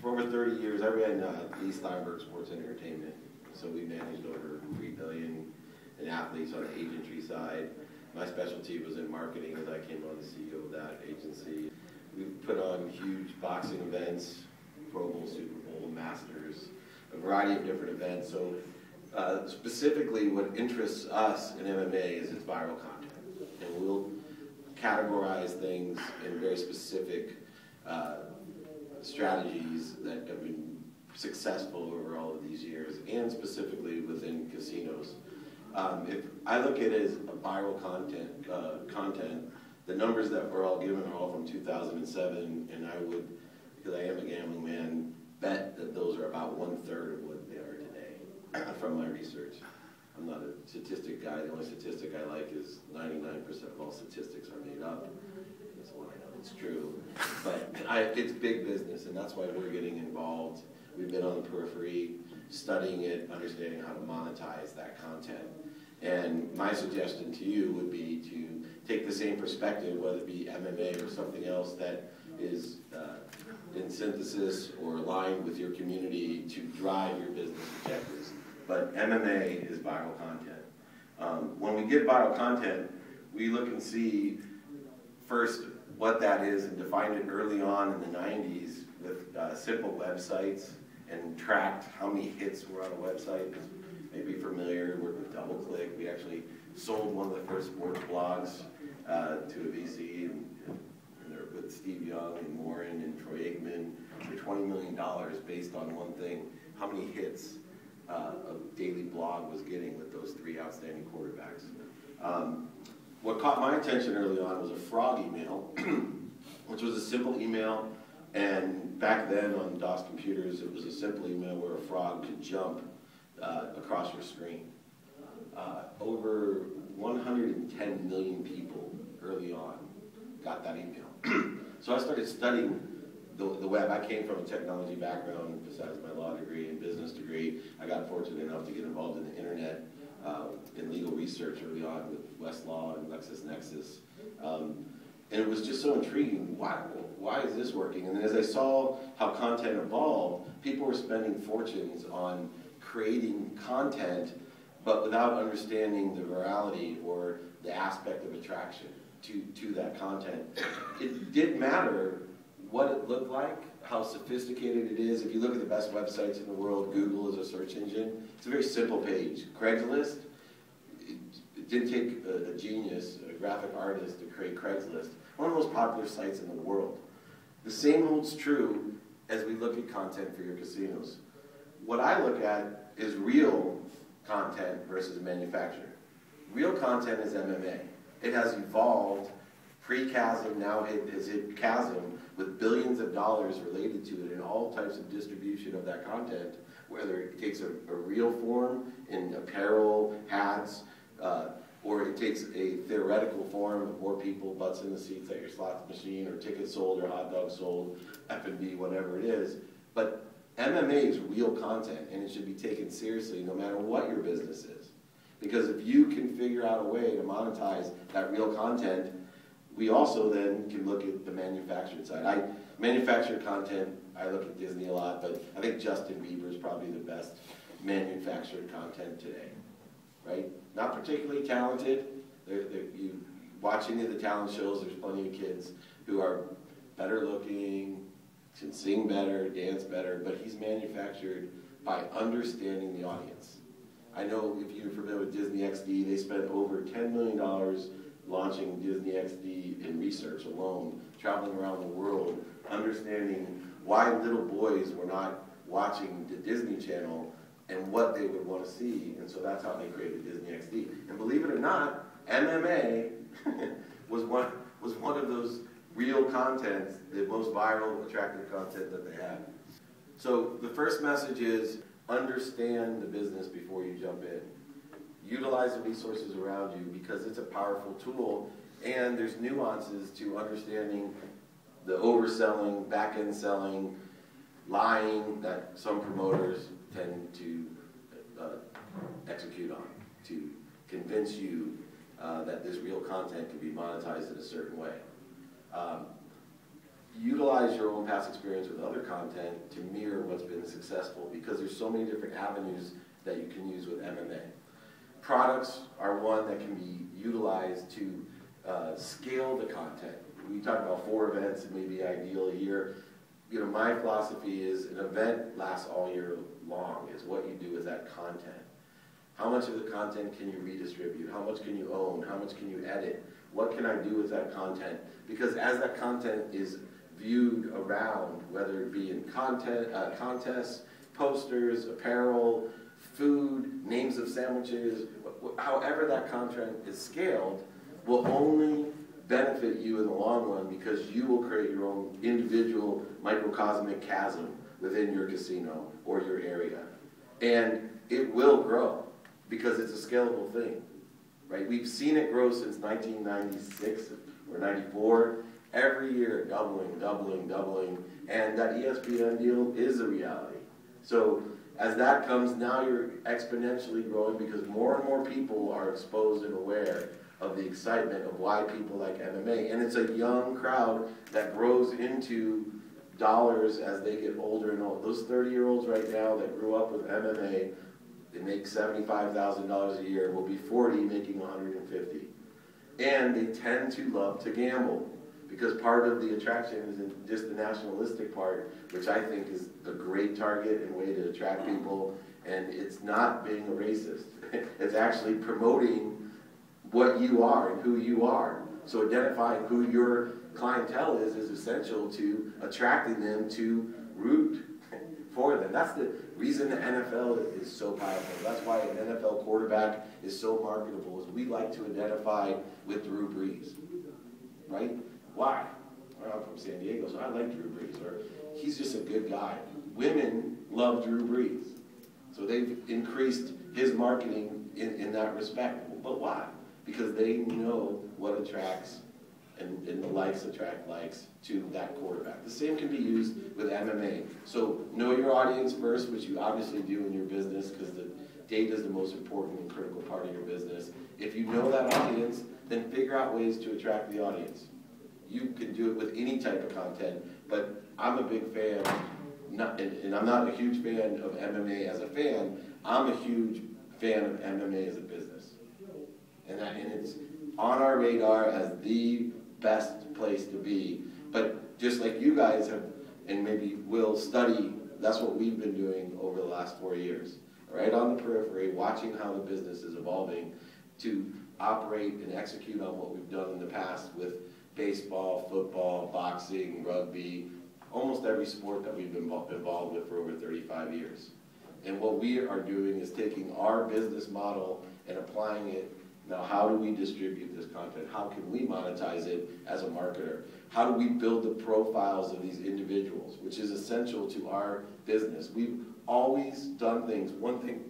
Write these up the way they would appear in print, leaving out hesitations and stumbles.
for over 30 years, I ran Lee Steinberg Sports and Entertainment. So we managed over $3 billion in athletes on the agency side. My specialty was in marketing as I came on the CEO of that agency. We put on huge boxing events, Pro Bowl, Super Bowl, Masters, a variety of different events. So specifically what interests us in MMA is its viral content. And we'll categorize things in very specific strategies that have been successful over all of these years, and specifically within casinos. If I look at it as a viral content, the numbers that we're all given are all from 2007, and I would, because I am a gambling man, bet that those are about 1/3 of what they are today from my research. I'm not a statistic guy. The only statistic I like is 99% of all statistics are made up. That's the one I know it's true. But it's big business, and that's why we're getting involved. We've been on the periphery, studying it, understanding how to monetize that content. And my suggestion to you would be to take the same perspective, whether it be MMA or something else that is in synthesis or aligned with your community to drive your business objectives. But MMA is viral content. When we get viral content, we look and see first what that is and defined it early on in the 90s with simple websites and tracked how many hits were on a website. You may be familiar, worked with DoubleClick. We actually sold one of the first sports blogs to a VC, and with Steve Young and Warren and Troy Aikman for $20 million based on one thing: how many hits a daily blog was getting with those three outstanding quarterbacks. What caught my attention early on was a frog email, which was a simple email, and back then on DOS computers, it was a simple email where a frog could jump across your screen. Over 110 million people early on got that email. So I started studying the web. I came from a technology background, besides my law degree and business degree. I got fortunate enough to get involved in the internet in legal research early on with Westlaw and LexisNexis. And it was just so intriguing. Why is this working? And then as I saw how content evolved, people were spending fortunes on creating content, but without understanding the virality or the aspect of attraction to that content. It didn't matter what it looked like, how sophisticated it is. If you look at the best websites in the world, Google is a search engine. It's a very simple page. Craigslist, it didn't take a genius, a graphic artist to create Craigslist. One of the most popular sites in the world. The same holds true as we look at content for your casinos. What I look at is real content versus manufactured. Real content is MMA. It has evolved pre-chasm, now it has hit chasm with billions of dollars related to it in all types of distribution of that content, whether it takes a real form in apparel, hats, or it takes a theoretical form of more people, butts in the seats at your slot machine, or tickets sold, or hot dogs sold, F&B, whatever it is. But MMA is real content, and it should be taken seriously no matter what your business is. Because if you can figure out a way to monetize that real content, we also then can look at the manufactured side. Manufactured content, I look at Disney a lot, but I think Justin Bieber is probably the best manufactured content today, right? Not particularly talented. You watch any of the talent shows, there's plenty of kids who are better looking, can sing better, dance better, but he's manufactured by understanding the audience. I know if you're familiar with Disney XD, they spent over $10 million launching Disney XD in research alone, traveling around the world, understanding why little boys were not watching the Disney Channel and what they would want to see, and so that's how they created Disney XD. And believe it or not, MMA was one of those real content, the most viral, attractive content that they had. So the first message is understand the business before you jump in. Utilize the resources around you because it's a powerful tool, and there's nuances to understanding the overselling, back-end selling, lying that some promoters tend to execute on to convince you that this real content can be monetized in a certain way. utilize your own past experience with other content to mirror what's been successful, because there's so many different avenues that you can use with MMA. Products are one that can be utilized to scale the content. We talk about 4 events, it may be ideal a year. You know, my philosophy is an event lasts all year long. It's what you do with that content. How much of the content can you redistribute? How much can you own? How much can you edit? What can I do with that content? Because as that content is viewed around, whether it be in contests, posters, apparel, food, names of sandwiches, however that content is scaled, will only benefit you in the long run, because you will create your own individual microcosmic chasm within your casino or your area. And it will grow because it's a scalable thing, right? We've seen it grow since 1996 or 94. Every year, doubling, doubling, doubling. And that ESPN deal is a reality. So as that comes, now you're exponentially growing, because more and more people are exposed and aware of the excitement of why people like MMA. And it's a young crowd that grows into dollars as they get older and older. Those 30-year-olds right now that grew up with MMA, they make $75,000 a year, will be 40 making $150. And they tend to love to gamble, because part of the attraction is in just the nationalistic part, which I think is a great target and way to attract people. And it's not being a racist. It's actually promoting what you are and who you are. So identifying who your clientele is essential to attracting them to root for them. That's the reason the NFL is so powerful. That's why an NFL quarterback is so marketable, is we like to identify with Drew Brees, right? Why? Well, I'm from San Diego, so I like Drew Brees, or he's just a good guy. Women love Drew Brees. So they've increased his marketing in that respect. But why? Because they know what attracts, and the likes attract likes to that quarterback. The same can be used with MMA. So know your audience first, which you obviously do in your business, because the data is the most important and critical part of your business. If you know that audience, then figure out ways to attract the audience. You can do it with any type of content, but I'm a big fan, and I'm not a huge fan of MMA as a fan, I'm a huge fan of MMA as a business. And it's on our radar as the best place to be. But just like you guys have, and maybe will study, that's what we've been doing over the last 4 years. Right on the periphery, watching how the business is evolving to operate and execute on what we've done in the past with baseball, football, boxing, rugby, almost every sport that we've been involved with for over 35 years. And what we are doing is taking our business model and applying it. Now, how do we distribute this content? How can we monetize it as a marketer? How do we build the profiles of these individuals, which is essential to our business? We've always done things. One thing,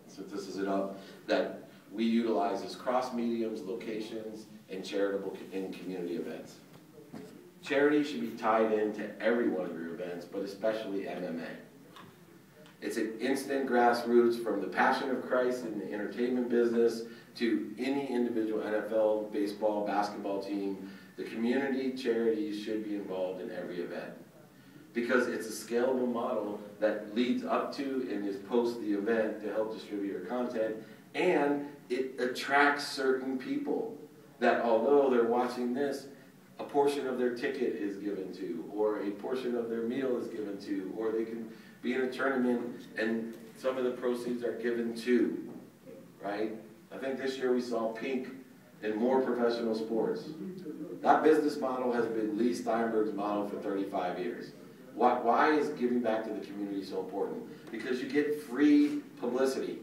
since this is it up, that we utilize is cross mediums, locations, and charitable and community events. Charity should be tied into every one of your events, but especially MMA. It's an instant grassroots, from the passion of Christ in the entertainment business to any individual NFL, baseball, basketball team. The community charities should be involved in every event, because it's a scalable model that leads up to and is post the event to help distribute your content, and it attracts certain people that, although they're watching this, a portion of their ticket is given to, or a portion of their meal is given to, or they can be in a tournament and some of the proceeds are given to, right? I think this year we saw pink in more professional sports. That business model has been Lee Steinberg's model for 35 years. Why is giving back to the community so important? Because you get free publicity.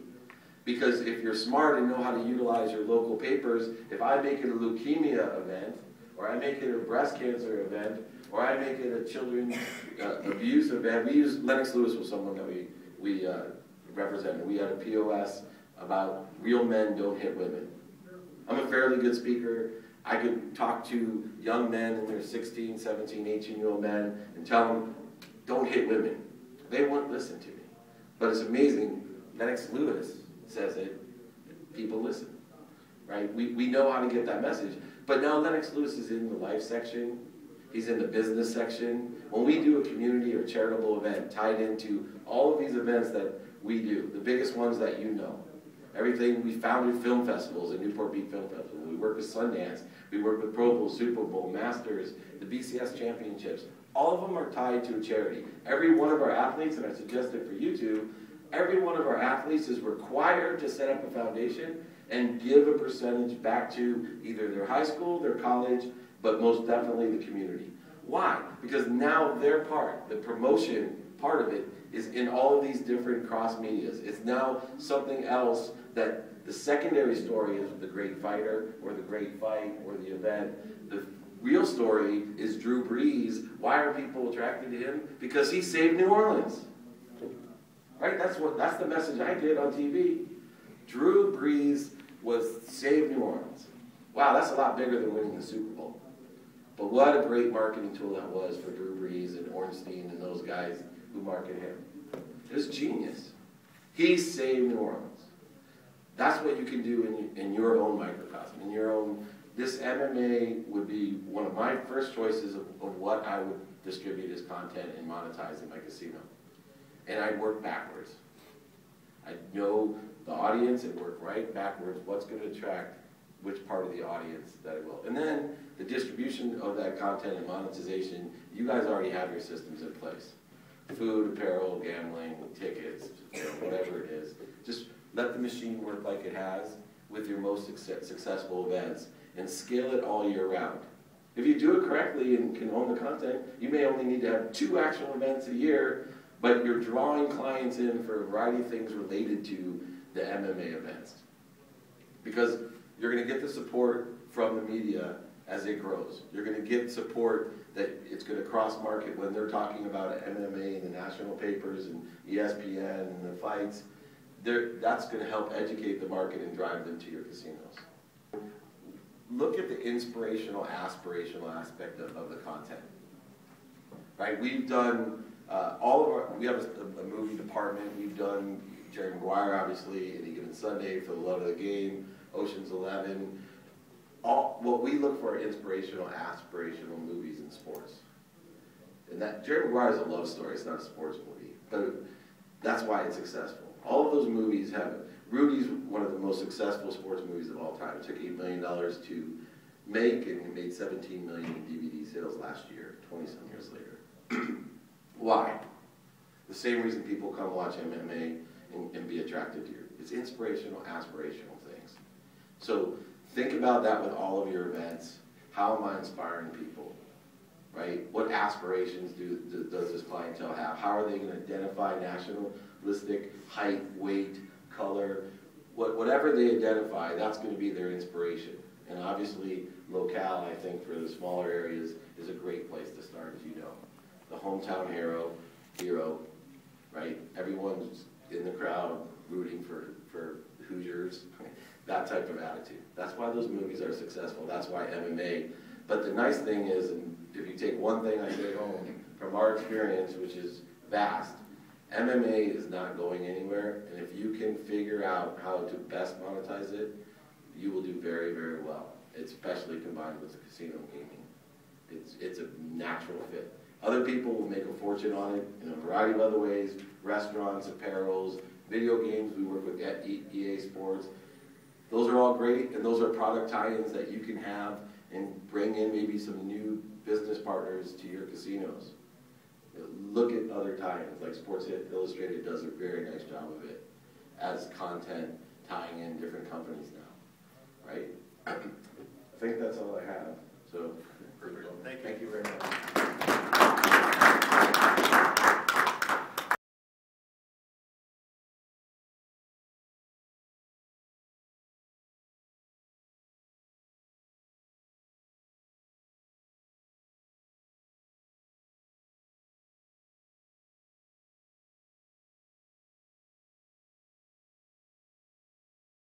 Because if you're smart and know how to utilize your local papers, if I make it a leukemia event, or I make it a breast cancer event, or I make it a children's abuse event. We use Lennox Lewis was someone that we represented. We had a POS about real men don't hit women. I'm a fairly good speaker. I could talk to young men and their 16, 17, 18-year-old men and tell them, don't hit women. They won't listen to me. But it's amazing, Lennox Lewis says it, people listen, right? We know how to get that message. But now Lennox Lewis is in the life section, He's in the business section. When we do a community or charitable event tied into all of these events that we do, the biggest ones that you know, everything, we founded film festivals at Newport Beach Film Festival. We work with Sundance. We work with Pro Bowl, Super Bowl, Masters, the BCS Championships. All of them are tied to a charity. Every one of our athletes, and I suggest it for you too, every one of our athletes is required to set up a foundation and give a percentage back to either their high school, their college, but most definitely the community. Why? Because now their part, the promotion part of it, is in all of these different cross medias. It's now something else that the secondary story is the great fighter or the great fight or the event. The real story is Drew Brees. Why are people attracted to him? Because he saved New Orleans. Right? That's the message I did on TV. Drew Brees was saved New Orleans. Wow, that's a lot bigger than winning the Super Bowl. But what a great marketing tool that was for Drew Brees and Ornstein and those guys who marketed him. It was genius. He saved New Orleans. That's what you can do in your own microcosm, in your own. This MMA would be one of my first choices of what I would distribute as content and monetize in my casino. And I'd work backwards. I'd know the audience and work right backwards. What's going to attract which part of the audience that it will. And then the distribution of that content and monetization, you guys already have your systems in place. Food, apparel, gambling, tickets, whatever it is. Just let the machine work like it has with your most successful events and scale it all year round. If you do it correctly and can own the content, you may only need to have 2 actual events a year, but you're drawing clients in for a variety of things related to the MMA events. Because you're going to get the support from the media as it grows. You're going to get support that it's going to cross-market when they're talking about MMA in the national papers and ESPN and the fights. That's going to help educate the market and drive them to your casinos. Look at the inspirational, aspirational aspect of the content. Right? We've done we have a movie department. We've done Jerry Maguire, obviously, Any Given Sunday, For the Love of the Game, Ocean's 11. What we look for are inspirational, aspirational movies in sports. And that Jerry Maguire is a love story. It's not a sports movie, but that's why it's successful. All of those movies have it. Rudy's one of the most successful sports movies of all time. It took $8 million to make, and it made $17 million in DVD sales last year, 20-some years later. Why? The same reason people come watch MMA and be attracted to it. It's inspirational, aspirational things. So think about that with all of your events. How am I inspiring people? Right? What aspirations does this clientele have? How are they going to identify nationalistic height, weight, color? Whatever they identify, that's going to be their inspiration. And obviously, locale, I think, for the smaller areas is a great place to start, as you know. The hometown hero, right? Everyone's in the crowd rooting for Hoosiers, that type of attitude. That's why those movies are successful. That's why MMA. But the nice thing is, and if you take one thing I take home from our experience, which is vast, MMA is not going anywhere. And if you can figure out how to best monetize it, you will do very, very well, especially combined with casino gaming. It's a natural fit. Other people will make a fortune on it in a variety of other ways, restaurants, apparels, video games. We work with EA Sports. Those are all great, and those are product tie-ins that you can have and bring in maybe some new business partners to your casinos. Look at other tie-ins, like Sports Illustrated does a very nice job of it as content tying in different companies now, right? I think that's all I have. So, Perfect. Thank you very much.